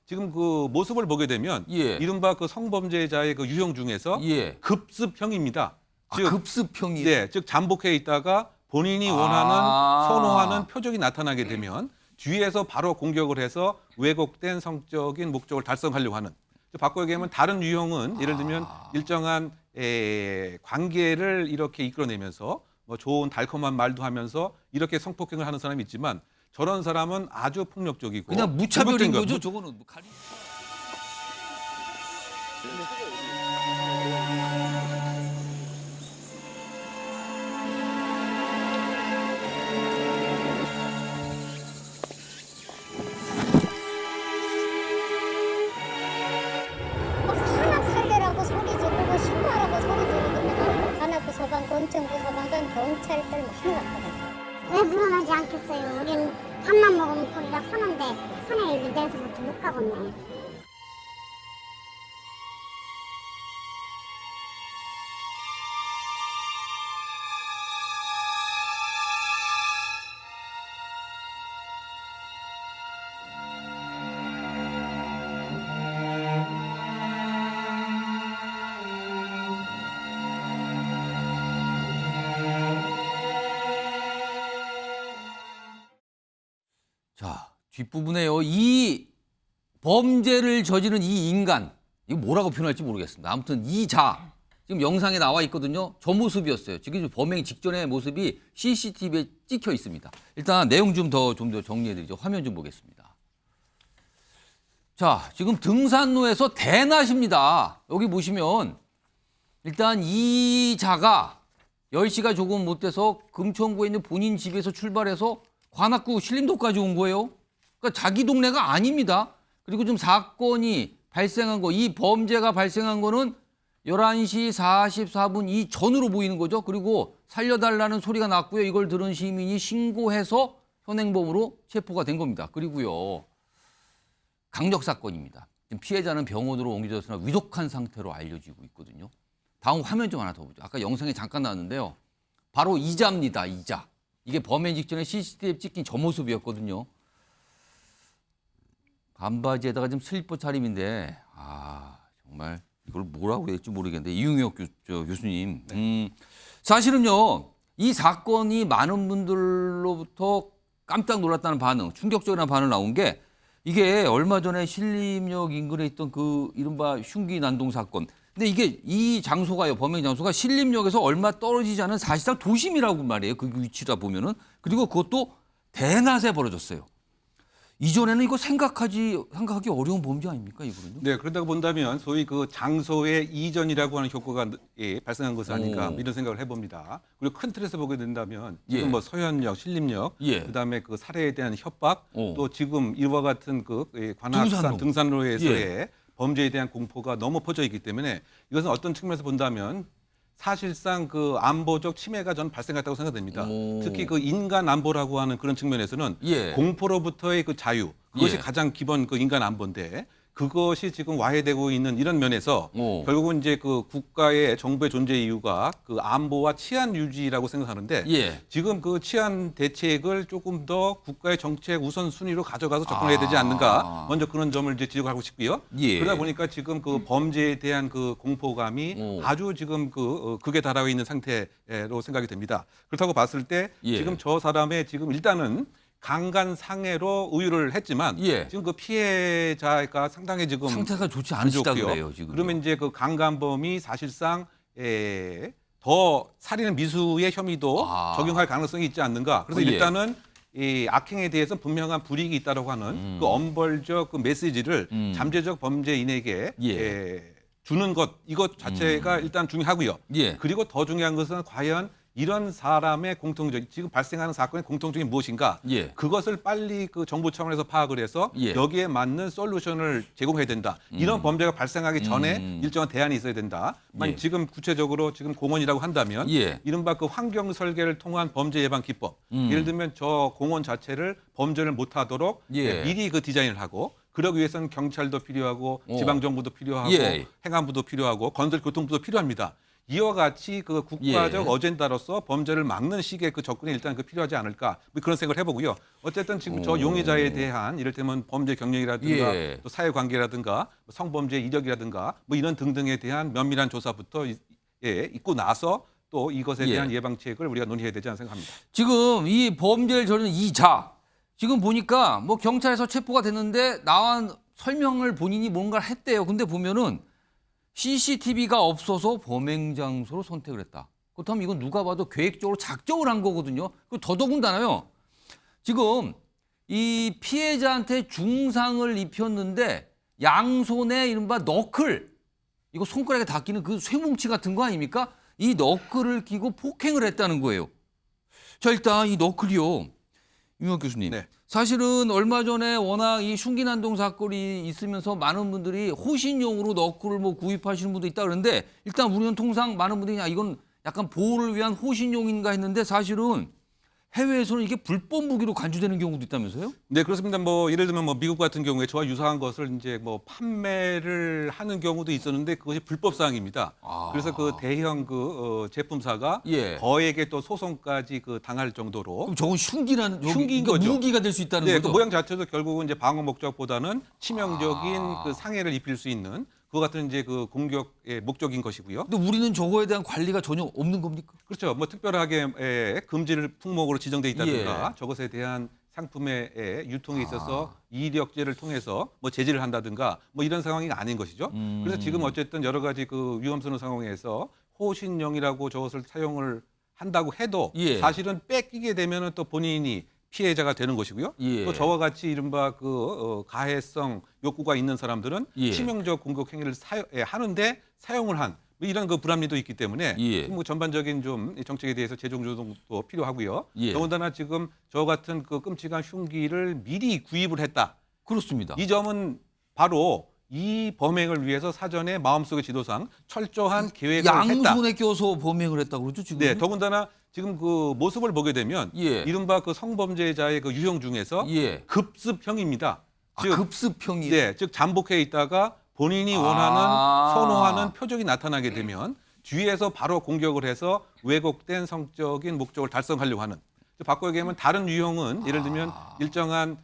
지금 그 모습을 보게 되면 예. 이른바 그 성범죄자의 그 유형 중에서 예. 급습형입니다. 아, 즉, 급습형이. 네, 즉 잠복해 있다가 본인이 원하는 선호하는 표적이 나타나게 되면 뒤에서 바로 공격을 해서 왜곡된 성적인 목적을 달성하려고 하는. 바꿔 얘기하면 다른 유형은 예를 들면 일정한 관계를 이렇게 이끌어내면서 뭐 좋은 달콤한 말도 하면서 이렇게 성폭행을 하는 사람이 있지만 저런 사람은 아주 폭력적이고 그냥 무차별인 공격적인 거죠. 저거는 뭐 가리. 산악 살려라고 소리 지르고 신고하라고 소리 지르니까 관악구 소방, 건청구 소방관, 경찰들 많이 왔거든요. 왜 물어나지 않겠어요? 우리는 밥만 먹으면 거기가 사는데 산에 내서부터 못 가겠네. 자, 뒷부분에요. 이 범죄를 저지른 이 인간, 이거 뭐라고 표현할지 모르겠습니다. 아무튼 이 자, 지금 영상에 나와 있거든요. 저 모습이었어요. 지금 범행 직전의 모습이 CCTV에 찍혀 있습니다. 일단 내용 좀 더 정리해드리죠. 화면 좀 보겠습니다. 자, 지금 등산로에서 대낮입니다. 여기 보시면 일단 이 자가 10시가 조금 못 돼서 금천구에 있는 본인 집에서 출발해서 관악구 신림도까지 온 거예요. 그러니까 자기 동네가 아닙니다. 그리고 좀 사건이 발생한 거, 이 범죄가 발생한 거는 11시 44분 이전으로 보이는 거죠. 그리고 살려달라는 소리가 났고요. 이걸 들은 시민이 신고해서 현행범으로 체포가 된 겁니다. 그리고요, 강력 사건입니다. 지금 피해자는 병원으로 옮겨졌으나 위독한 상태로 알려지고 있거든요. 다음 화면 좀 하나 더 보죠. 아까 영상에 잠깐 나왔는데요. 바로 이자입니다. 이자. 이게 범행 직전에 CCTV에 찍힌 저 모습이었거든요. 반바지에다가 지금 슬리퍼 차림인데, 정말 이걸 뭐라고 해야 될지 모르겠는데, 이용혁 교수님. 사실은요, 이 사건이 많은 분들로부터 깜짝 놀랐다는 반응, 충격적인 반응 나온 게, 이게 얼마 전에 신림역 인근에 있던 그 이른바 흉기 난동 사건. 근데 이게 이 장소가요, 범행 장소가 신림역에서 얼마 떨어지지 않은 사실상 도심이라고 말이에요. 그 위치다 보면은. 그리고 그것도 대낮에 벌어졌어요. 이전에는 이거 생각하기 어려운 범죄 아닙니까, 이거는요? 네, 그러다가 본다면 소위 그 장소의 이전이라고 하는 효과가 발생한 것이 아닌가 이런 생각을 해봅니다. 그리고 큰 틀에서 보게 된다면 지금 뭐 서현역, 신림역, 그다음에 그 살해에 대한 협박, 또 지금 이와 같은 그 관악산 등산로에서의 범죄에 대한 공포가 너무 퍼져 있기 때문에 이것은 어떤 측면에서 본다면 사실상 그 안보적 침해가 저는 발생했다고 생각됩니다. 특히 그 인간 안보라고 하는 그런 측면에서는 공포로부터의 그 자유, 그것이 가장 기본 그 인간 안보인데 그것이 지금 와해되고 있는 이런 면에서 결국은 이제 그 국가의 정부의 존재 이유가 그 안보와 치안 유지라고 생각하는데 지금 그 치안 대책을 조금 더 국가의 정책 우선순위로 가져가서 접근해야 되지 않는가, 먼저 그런 점을 이제 지적하고 싶고요. 그러다 보니까 지금 그 범죄에 대한 그 공포감이 아주 지금 그 극에 달하고 있는 상태로 생각이 됩니다. 그렇다고 봤을 때 지금 저 사람의 지금 일단은 강간상해로 의유를 했지만 지금 그 피해자가 상당히 지금 상태가 좋지 않으시다 좋고요. 그래요, 지금. 그러면 이제 그 강간범이 사실상 더 살인 미수의 혐의도 적용할 가능성이 있지 않는가. 그래서 일단은 이 악행에 대해서 분명한 불이익이 있다고 하는 그 엄벌적 그 메시지를 잠재적 범죄인에게 주는 것, 이것 자체가 일단 중요하고요. 그리고 더 중요한 것은 과연 이런 사람의 지금 발생하는 사건의 공통점이 무엇인가? 그것을 빨리 그 정부 차원에서 파악을 해서 여기에 맞는 솔루션을 제공해야 된다. 이런 범죄가 발생하기 전에 일정한 대안이 있어야 된다. 지금 구체적으로 지금 공원이라고 한다면 이른바 그 환경 설계를 통한 범죄 예방 기법. 예를 들면 저 공원 자체를 범죄를 못하도록 미리 그 디자인을 하고 그러기 위해서는 경찰도 필요하고 지방정부도 필요하고 행안부도 필요하고 건설교통부도 필요합니다. 이와 같이 그 국가적 예. 어젠다로서 범죄를 막는 식의 그 접근이 일단 그 필요하지 않을까 뭐 그런 생각을 해보고요. 어쨌든 지금 저 용의자에 대한 이를테면 범죄 경력이라든가 예. 또 사회관계라든가 성범죄 이력이라든가 뭐 이런 등등에 대한 면밀한 조사부터 있고 나서 또 이것에 대한 예방책을 우리가 논의해야 되지 않나 생각합니다. 지금 이 범죄를 저지른 이 자, 지금 보니까 뭐 경찰에서 체포가 됐는데 나와 설명을 본인이 뭔가를 했대요. 근데 보면은 CCTV가 없어서 범행 장소로 선택을 했다. 그렇다면 이건 누가 봐도 계획적으로 작정을 한 거거든요. 그 더더군다나요. 지금 이 피해자한테 중상을 입혔는데 양손에 이른바 너클, 이거 손가락에 닿기는 그 쇠뭉치 같은 거 아닙니까? 이 너클을 끼고 폭행을 했다는 거예요. 자, 일단 이 너클이요. 윤혁 교수님. 네. 사실은 얼마 전에 워낙 이 흉기난동 사건이 있으면서 많은 분들이 호신용으로 너클을 뭐 구입하시는 분도 있다 그러는데 일단 우리는 통상 많은 분들이 이건 약간 보호를 위한 호신용인가 했는데 사실은 해외에서는 이게 불법 무기로 간주되는 경우도 있다면서요? 네, 그렇습니다. 뭐 예를 들면 뭐 미국 같은 경우에 저와 유사한 것을 이제 뭐 판매를 하는 경우도 있었는데 그것이 불법 사항입니다. 그래서 그 대형 제품사가 예. 거액의 또 소송까지 그 당할 정도로 그럼 저건 흉기라는 흉기인 그러니까 거죠. 무기가 될 수 있다는 네, 거죠? 그 모양 자체도 결국은 이제 방어 목적보다는 치명적인 그 상해를 입힐 수 있는 그와 같은 이제 그 공격의 목적인 것이고요. 근데 우리는 저거에 대한 관리가 전혀 없는 겁니까? 그렇죠. 뭐 특별하게 금지를 품목으로 지정돼 있다든가 저것에 대한 상품의 유통에 있어서 이력제를 통해서 뭐 제재를 한다든가 뭐 이런 상황이 아닌 것이죠. 그래서 지금 어쨌든 여러 가지 그 위험스러운 상황에서 호신용이라고 저것을 사용을 한다고 해도 사실은 뺏기게 되면은 또 본인이 피해자가 되는 것이고요. 또 저와 같이 이른바 가해성 욕구가 있는 사람들은 치명적 공격 행위를 하는데 사용을 한 뭐 이런 그 불합리도 있기 때문에 뭐 전반적인 좀 정책에 대해서 재정 조정도 필요하고요. 더군다나 지금 저 같은 그 끔찍한 흉기를 미리 구입을 했다. 그렇습니다. 이 점은 바로 이 범행을 위해서 사전에 마음속의 지도상 철저한 계획을 했다. 양손에 껴서 범행을 했다고 그러죠 지금? 네, 더군다나 지금 그 모습을 보게 되면 이른바 그 성범죄자의 그 유형 중에서 급습형입니다. 즉, 급습형이. 네, 즉 잠복해 있다가 본인이 원하는 선호하는 표적이 나타나게 되면 뒤에서 바로 공격을 해서 왜곡된 성적인 목적을 달성하려고 하는. 바꿔 얘기하면 다른 유형은 예를 들면 일정한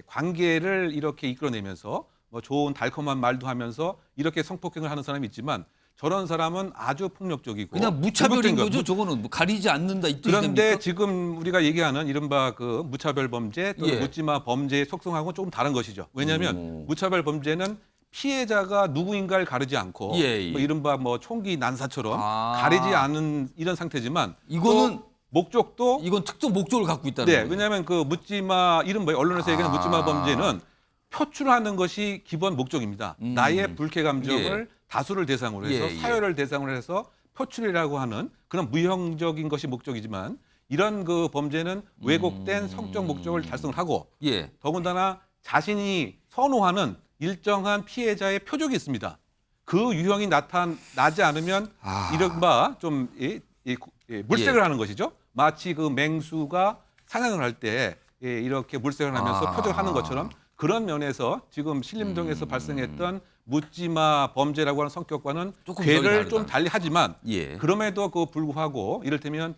관계를 이렇게 이끌어내면서 뭐 좋은 달콤한 말도 하면서 이렇게 성폭행을 하는 사람이 있지만 저런 사람은 아주 폭력적이고 그냥 무차별인 거죠. 저거는 뭐 가리지 않는다 이 뜻이 그런데 됩니까? 지금 우리가 얘기하는 이른바 그 무차별 범죄 또는 묻지마 범죄의 속성하고는 조금 다른 것이죠. 왜냐하면 무차별 범죄는 피해자가 누구인가를 가리지 않고 뭐 이른바 뭐 총기 난사처럼 가리지 않은 이런 상태지만 이거는 목적도 이건 특정 목적을 갖고 있다는 거예요. 왜냐하면 그 묻지마 이른바 언론에서 얘기하는 묻지마 범죄는 표출하는 것이 기본 목적입니다. 나의 불쾌 감정을 다수를 대상으로 해서 사회를 대상으로 해서 표출이라고 하는 그런 무형적인 것이 목적이지만 이런 그 범죄는 왜곡된 성적 목적을 달성을 하고 더군다나 자신이 선호하는 일정한 피해자의 표적이 있습니다. 그 유형이 나타나지 않으면 이른바 좀 물색을 하는 것이죠. 마치 그 맹수가 사냥을 할 때 이렇게 물색을 하면서 표적을 하는 것처럼 그런 면에서 지금 신림동에서 발생했던 묻지마 범죄라고 하는 성격과는 궤를 좀 달리 하지만 그럼에도 그 불구하고 이를테면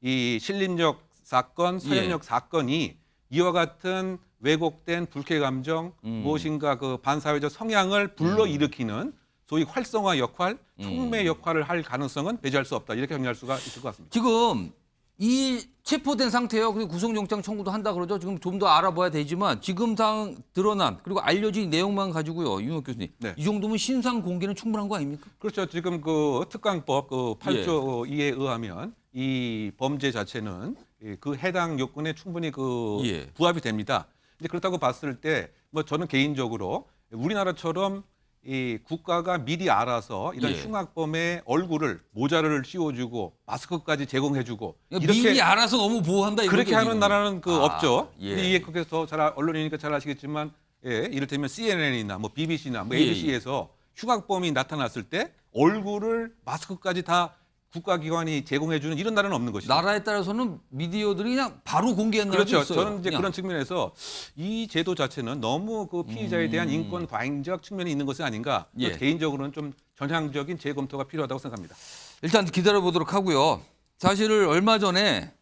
이 신림역 사건, 서현역 사건이 이와 같은 왜곡된 불쾌 감정, 무엇인가 그 반사회적 성향을 불러일으키는 소위 활성화 역할, 촉매 역할을 할 가능성은 배제할 수 없다. 이렇게 정리할 수가 있을 것 같습니다. 지금 이 체포된 상태예요. 그리고 구속영장 청구도 한다 그러죠. 지금 좀 더 알아봐야 되지만 지금 당 드러난 그리고 알려진 내용만 가지고요. 윤혁 교수님. 이 정도면 신상 공개는 충분한 거 아닙니까? 그렇죠. 지금 그 특강법 그 8조 2에 의하면 이 범죄 자체는 그 해당 요건에 충분히 그 부합이 됩니다. 근데 그렇다고 봤을 때 뭐 저는 개인적으로 우리나라처럼 이 국가가 미리 알아서 이런 흉악범의 얼굴을 모자를 씌워주고 마스크까지 제공해주고 이렇게 미리 알아서 너무 보호한다 그렇게 하는 나라는 없죠. 예. 이게 그래서 잘 언론이니까 잘 아시겠지만 이를테면 CNN이나 뭐 BBC나 뭐 ABC에서 흉악범이 나타났을 때 얼굴을 마스크까지 다 국가기관이 제공해주는 이런 나라는 없는 것이죠. 나라에 따라서는 미디어들이 그냥 바로 공개한 나라도 그렇죠. 있어요. 저는 이제 그냥. 그런 측면에서 이 제도 자체는 너무 그 피의자에 대한 인권 과잉적 측면이 있는 것이 아닌가. 예. 개인적으로는 좀 전향적인 재검토가 필요하다고 생각합니다. 일단 기다려 보도록 하고요. 사실을 얼마 전에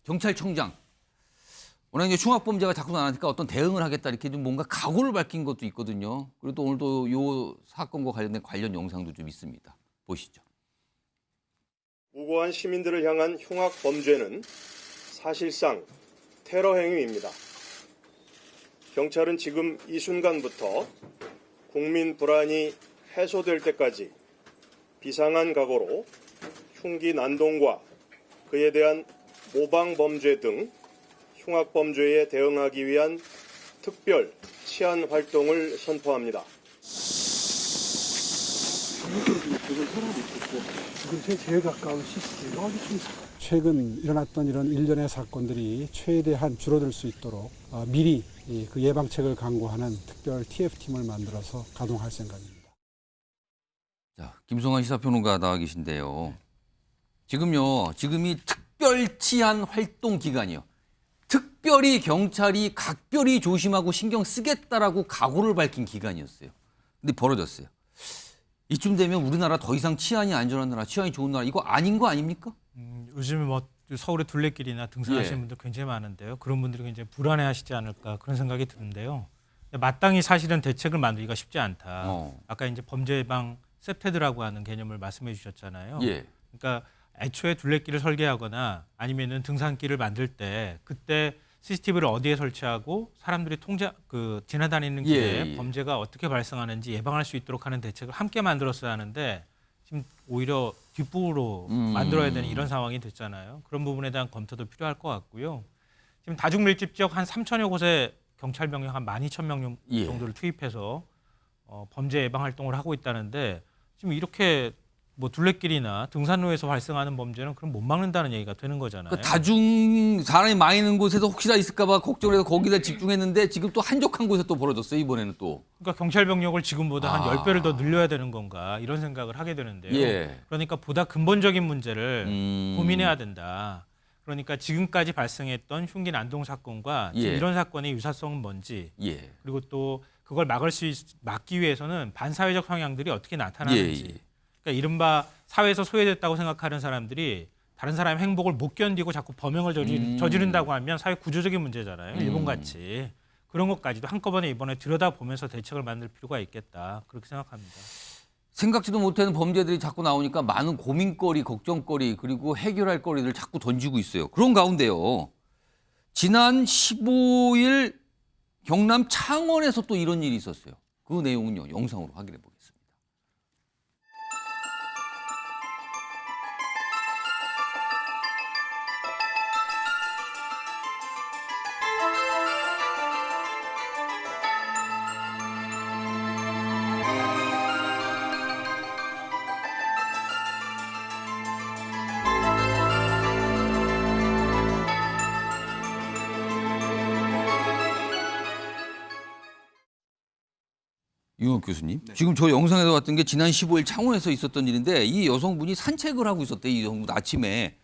경찰청장 워낙 이제 흉악범죄가 자꾸 나니까 어떤 대응을 하겠다 이렇게 좀 뭔가 각오를 밝힌 것도 있거든요. 그리고 또 오늘도 이 사건과 관련된 관련 영상도 좀 있습니다. 보시죠. 무고한 시민들을 향한 흉악 범죄는 사실상 테러 행위입니다. 경찰은 지금 이 순간부터 국민 불안이 해소될 때까지 비상한 각오로 흉기 난동과 그에 대한 모방 범죄 등 흉악 범죄에 대응하기 위한 특별 치안 활동을 선포합니다. 근처에 제일 가까운 CCTV가 어디 좀 최근 일어났던 이런 일련의 사건들이 최대한 줄어들 수 있도록 미리 그 예방책을 강구하는 특별 TF팀을 만들어서 가동할 생각입니다. 자, 김성환 시사평론가 나와 계신데요. 지금이 특별 치안 활동 기간이요. 특별히 경찰이 각별히 조심하고 신경 쓰겠다라고 각오를 밝힌 기간이었어요. 근데 벌어졌어요. 이쯤 되면 우리나라 더 이상 치안이 안전한 나라, 치안이 좋은 나라 이거 아닌 거 아닙니까? 요즘에 뭐 서울의 둘레길이나 등산하시는 예. 분들 굉장히 많은데요. 그런 분들이 굉장히 불안해하시지 않을까 그런 생각이 드는데요. 마땅히 사실은 대책을 만들기가 쉽지 않다. 아까 이제 범죄 예방 세테드라고 하는 개념을 말씀해 주셨잖아요. 예. 그러니까 애초에 둘레길을 설계하거나 아니면은 등산길을 만들 때 그때 CCTV를 어디에 설치하고 사람들이 지나다니는 길에 예. 범죄가 어떻게 발생하는지 예방할 수 있도록 하는 대책을 함께 만들었어야 하는데 지금 오히려 뒷부분으로 만들어야 되는 이런 상황이 됐잖아요. 그런 부분에 대한 검토도 필요할 것 같고요. 지금 다중밀집 지역 한 3천여 곳에 경찰 병력 한 12,000명 예. 정도를 투입해서 범죄 예방 활동을 하고 있다는데 지금 이렇게 뭐 둘레길이나 등산로에서 발생하는 범죄는 그럼 못 막는다는 얘기가 되는 거잖아요. 그러니까 다중 사람이 많이 있는 곳에서 혹시나 있을까 봐 걱정해서 거기다 집중했는데 지금 또 한적한 곳에 또 벌어졌어요. 이번에는 또. 그러니까 경찰 병력을 지금보다 한 아. 10배를 더 늘려야 되는 건가 이런 생각을 하게 되는데요. 예. 그러니까 보다 근본적인 문제를 고민해야 된다. 그러니까 지금까지 발생했던 흉기 난동 사건과 지금 예. 이런 사건의 유사성은 뭔지 예. 그리고 또 그걸 막기 위해서는 반사회적 성향들이 어떻게 나타나는지 예. 그러니까 이른바 사회에서 소외됐다고 생각하는 사람들이 다른 사람의 행복을 못 견디고 자꾸 범행을 저지른다고 하면 사회 구조적인 문제잖아요. 일본같이. 그런 것까지도 한꺼번에 이번에 들여다보면서 대책을 만들 필요가 있겠다. 그렇게 생각합니다. 생각지도 못하는 범죄들이 자꾸 나오니까 많은 고민거리, 걱정거리 그리고 해결할 거리를 자꾸 던지고 있어요. 그런 가운데요. 지난 15일 경남 창원에서 또 이런 일이 있었어요. 그 내용은요. 영상으로 확인해 보겠습니다. 유욱 교수님, 지금 저 영상에서 봤던 게 지난 15일 창원에서 있었던 일인데 이 여성분이 산책을 하고 있었대요. 이 여성분 아침에.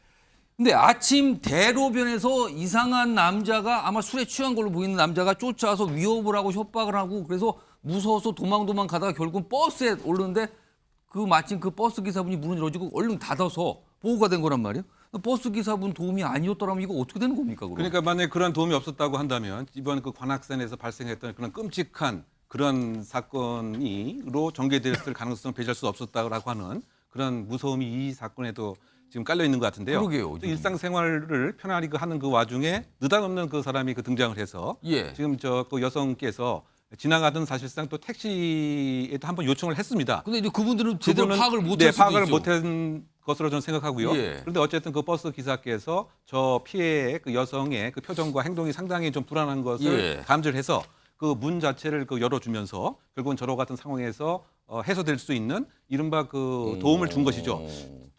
근데 아침 대로변에서 이상한 남자가 아마 술에 취한 걸로 보이는 남자가 쫓아와서 위협을 하고 협박을 하고 그래서 무서워서 도망 가다가 결국 버스에 오르는데 마침 그 버스 기사분이 문을 열어주고 얼른 닫아서 보호가 된 거란 말이에요. 버스 기사분 도움이 아니었더라면 이거 어떻게 되는 겁니까? 그럼? 그러니까 만약에 그런 도움이 없었다고 한다면 이번 그 관악산에서 발생했던 그런 끔찍한 그런 사건으로 전개됐을 가능성을 배제할 수 없었다고 하는 그런 무서움이 이 사건에도 지금 깔려 있는 것 같은데요. 그러게요. 또 일상생활을 편안히 하는 그 와중에 느닷없는 그 사람이 그 등장을 해서 예. 지금 그 여성께서 지나가던 사실상 또 택시에도 한번 요청을 했습니다. 근데 이제 그분들은 제대로 그분은 파악을 못할 수도 파악을 있죠. 못한 것으로 저는 생각하고요. 예. 그런데 어쨌든 그 버스 기사께서 저 피해의 그 여성의 그 표정과 행동이 상당히 좀 불안한 것을 예. 감지를 해서 그 문 자체를 열어주면서 결국은 저와 같은 상황에서 해소될 수 있는 이른바 그 도움을 준 것이죠.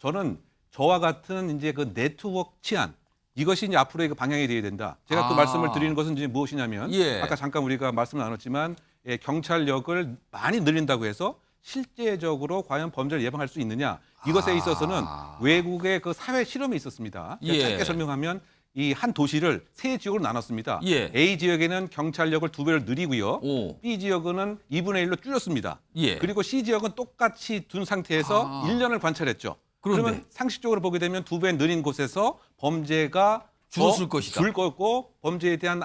저는 저와 같은 이제 그 네트워크 치안 이것이 이제 앞으로의 그 방향이 되어야 된다. 제가 또 말씀을 드리는 것은 이제 무엇이냐면 예. 아까 잠깐 우리가 말씀 나눴지만 경찰력을 많이 늘린다고 해서 실제적으로 과연 범죄를 예방할 수 있느냐 이것에 있어서는 외국의 그 사회 실험이 있었습니다. 예. 짧게 설명하면 이 한 도시를 세 지역으로 나눴습니다. 예. A 지역에는 경찰력을 2배를 늘리고요. 오. B 지역은 2분의 1로 줄였습니다. 예. 그리고 C 지역은 똑같이 둔 상태에서 1년을 관찰했죠. 그런데? 그러면 상식적으로 보게 되면 2배 늘린 곳에서 범죄가 줄었을 더 것이다. 줄 거고 범죄에 대한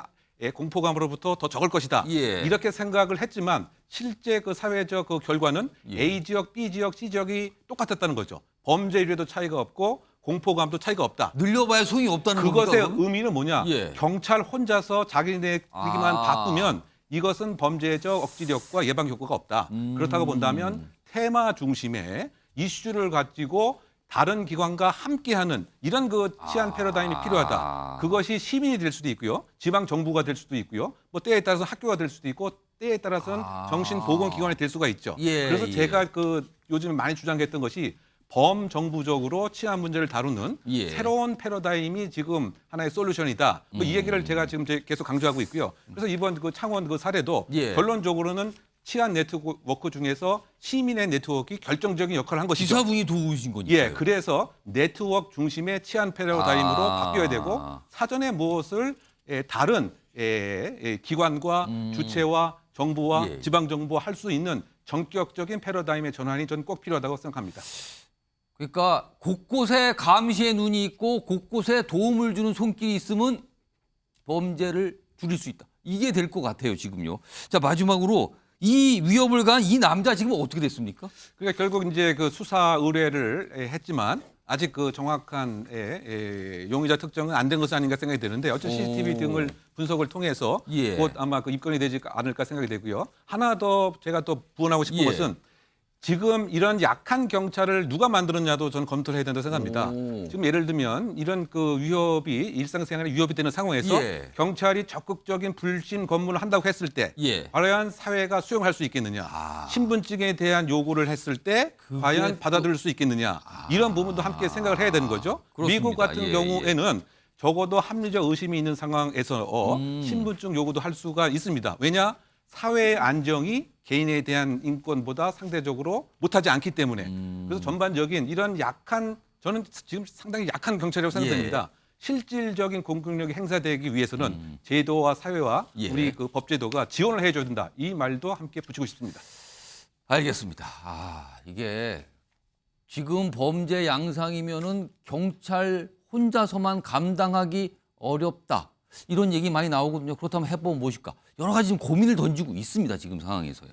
공포감으로부터 더 적을 것이다. 예. 이렇게 생각을 했지만 실제 그 사회적 그 결과는 예. A 지역, B 지역, C 지역이 똑같았다는 거죠. 범죄율에도 차이가 없고 공포감도 차이가 없다. 늘려봐야 소용이 없다는 그것의 겁니까, 그럼? 의미는 뭐냐? 예. 경찰 혼자서 자기네끼리만 아. 바꾸면 이것은 범죄적 억지력과 예방 효과가 없다. 그렇다고 본다면 테마 중심의 이슈를 가지고 다른 기관과 함께하는 이런 그 치안 패러다임이 필요하다. 그것이 시민이 될 수도 있고요, 지방 정부가 될 수도 있고요, 뭐 때에 따라서 학교가 될 수도 있고 때에 따라서는 정신보건기관이 될 수가 있죠. 예, 그래서 예. 제가 그 요즘에 많이 주장했던 것이 범정부적으로 치안 문제를 다루는 예. 새로운 패러다임이 지금 하나의 솔루션이다. 뭐이 얘기를 제가 지금 계속 강조하고 있고요. 그래서 이번 그 창원 그 사례도 예. 결론적으로는 치안 네트워크 중에서 시민의 네트워크가 결정적인 역할을 한 것이죠. 기사분이 도우신 거니까요. 예, 그래서 네트워크 중심의 치안 패러다임으로 바뀌어야 되고 사전에 무엇을 다른 기관과 주체와 정부와 예. 지방 정부와 할 수 있는 전격적인 패러다임의 전환이 저는 꼭 필요하다고 생각합니다. 그러니까 곳곳에 감시의 눈이 있고 곳곳에 도움을 주는 손길이 있으면 범죄를 줄일 수 있다. 이게 될 것 같아요, 지금요. 자, 마지막으로 이 위협을 가한 이 남자 지금 어떻게 됐습니까? 그러니까 결국 이제 그 수사 의뢰를 했지만 아직 그 정확한 용의자 특정은 안 된 것은 아닌가 생각이 드는데 어쨌든 CCTV 등을 분석을 통해서 예. 곧 아마 그 입건이 되지 않을까 생각이 되고요. 하나 더 제가 또 부언하고 싶은 예. 것은 지금 이런 약한 경찰을 누가 만들었냐도 저는 검토를 해야 된다고 생각합니다. 오. 지금 예를 들면 이런 그 위협이 일상생활에 위협이 되는 상황에서 예. 경찰이 적극적인 불신 검문을 한다고 했을 때 예. 과연 사회가 수용할 수 있겠느냐. 신분증에 대한 요구를 했을 때 그게 과연 받아들일 수 있겠느냐. 이런 부분도 함께 생각을 해야 되는 거죠. 그렇습니다. 미국 같은 예, 경우에는 적어도 합리적 의심이 있는 상황에서 신분증 요구도 할 수가 있습니다. 왜냐? 사회의 안정이 개인에 대한 인권보다 상대적으로 못하지 않기 때문에. 그래서 전반적인 이런 약한, 저는 지금 상당히 약한 경찰이라고 생각됩니다. 실질적인 공권력이 행사되기 위해서는 제도와 사회와 예. 우리 그 법제도가 지원을 해줘야 된다. 이 말도 함께 붙이고 싶습니다. 알겠습니다. 이게 지금 범죄 양상이면은 경찰 혼자서만 감당하기 어렵다. 이런 얘기 많이 나오거든요. 그렇다면 해법은 무엇일까? 여러 가지 지금 고민을 던지고 있습니다. 지금 상황에서요.